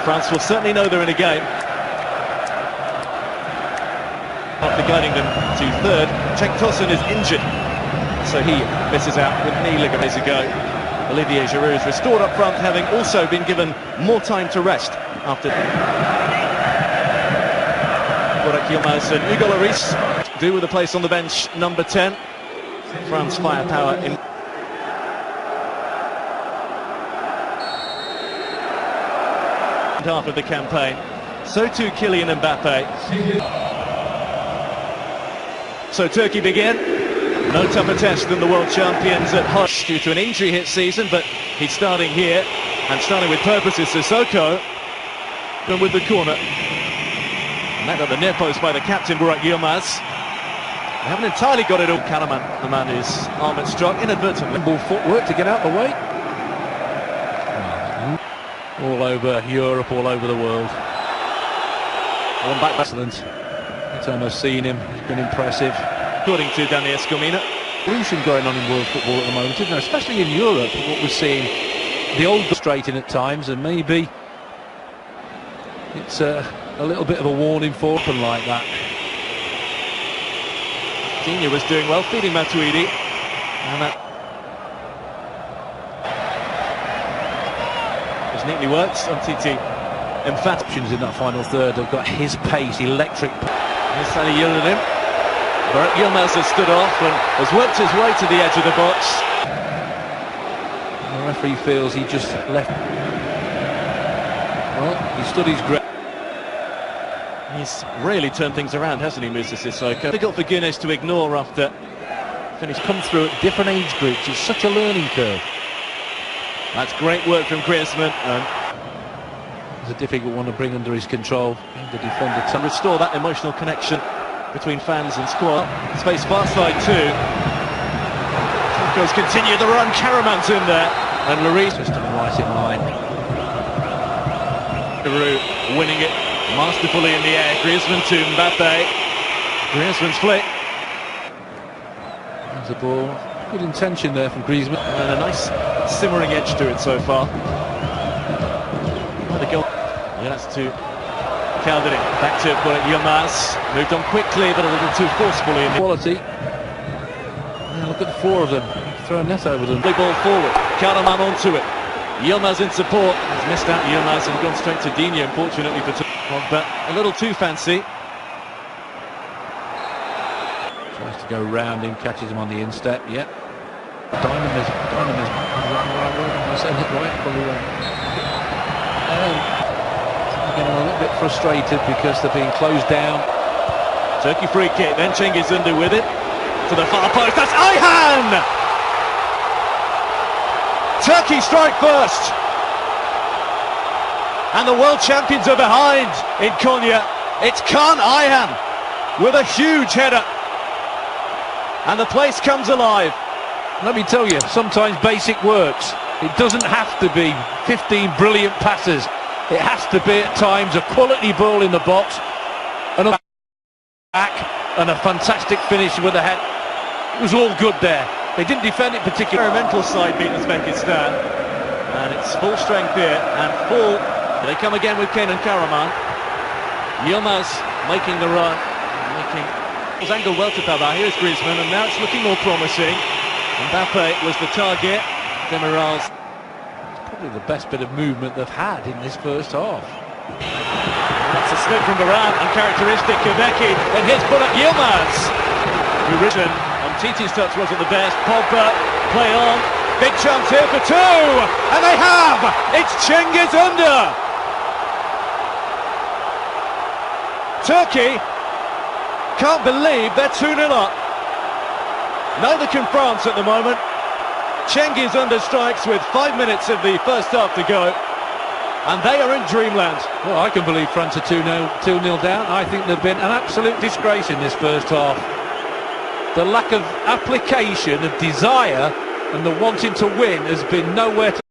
France will certainly know they're in a game. After guiding them to third, Cenk Tosun is injured, so he misses out with knee ligaments ago. Olivier Giroud is restored up front, having also been given more time to rest after. Burak Yilmaz and Hugo Lloris do with a place on the bench, number 10. France firepower in half of the campaign. So too Kylian Mbappe. So Turkey begin. No tougher test than the world champions at home due to an injury-hit season, but he's starting here, and starting with purpose is Sissoko. And with the corner. Met at the near post by the captain, Burak Yilmaz. They haven't entirely got it all. Karaman, the man whose arm had struck inadvertently. Ball footwork to get out the way. All over Europe, all over the world. One back. Excellent. It's almost seen him. He's been impressive. According to Dani Escomina. Evolution going on in world football at the moment, isn't there? Especially in Europe, what we're seeing. The old frustrating at times, and maybe it's a little bit of a warning for open like that. Dinha was doing well, feeding Matuidi. And that was neatly worked on Titi. Emphatic options in that final third. They've got his pace, electric. Here's Salih Yildirim. Burak Yilmaz has stood off and has worked his way to the edge of the box. The referee feels he just left. Well, he stood his ground. He's really turned things around, hasn't he, Moussa Sissoko? Difficult for Guinness to ignore after He's come through at different age groups. It's such a learning curve. That's great work from Griezmann. It's a difficult one to bring under his control. The defender to restore that emotional connection between fans and squad. Space far side too. Goes continue the run. Karaman's in there, and Lloris just right in line. Giroud winning it masterfully in the air. Griezmann to Mbappe. Griezmann's flick. There's the ball. Good intention there from Griezmann. And a nice simmering edge to it so far. The goal. Yeah, that's to Calderin. Back to Burak Yilmaz. Moved on quickly, but a little too forcefully in the quality. Yeah, look at the four of them. Throw a net over them. Play ball forward. Karaman onto it. Yilmaz in support. He's missed out Yilmaz and gone straight to Dinha, unfortunately for but a little too fancy. Tries to go round him, catches him on the instep. Yep. Dynamism. I said it right. Getting a little bit frustrated because they're being closed down. Turkey free kick. Then Cengiz Ünder with it to the far post. That's Ayhan. Turkey strike first. And the world champions are behind in Konya. It's Kaan Ayhan with a huge header. And the place comes alive. Let me tell you, sometimes basic works. It doesn't have to be 15 brilliant passes. It has to be at times a quality ball in the box, and a back, and a fantastic finish with a head. It was all good there. They didn't defend it particularly. Experimental side beat Uzbekistan. And it's full strength here, and full. They come again with Kenan Karaman. Yilmaz making the run. It was angled well to Tabah. Here's Griezmann, and now it's looking more promising. Mbappe was the target. Demiral's probably the best bit of movement they've had in this first half. That's a slip from Varane, uncharacteristic Quebeci. And here's Burak Yilmaz, who written on Titi's touch wasn't the best. Pogba, play on. Big chance here for two, and they have! It's Cengiz Ünder! Turkey can't believe they're 2-0 up. Neither can France at the moment. Cengiz Ünder strikes with 5 minutes of the first half to go, and they are in dreamland. Well, I can believe France are 2-0 down. I think they've been an absolute disgrace in this first half. The lack of application, of desire, and the wanting to win has been nowhere to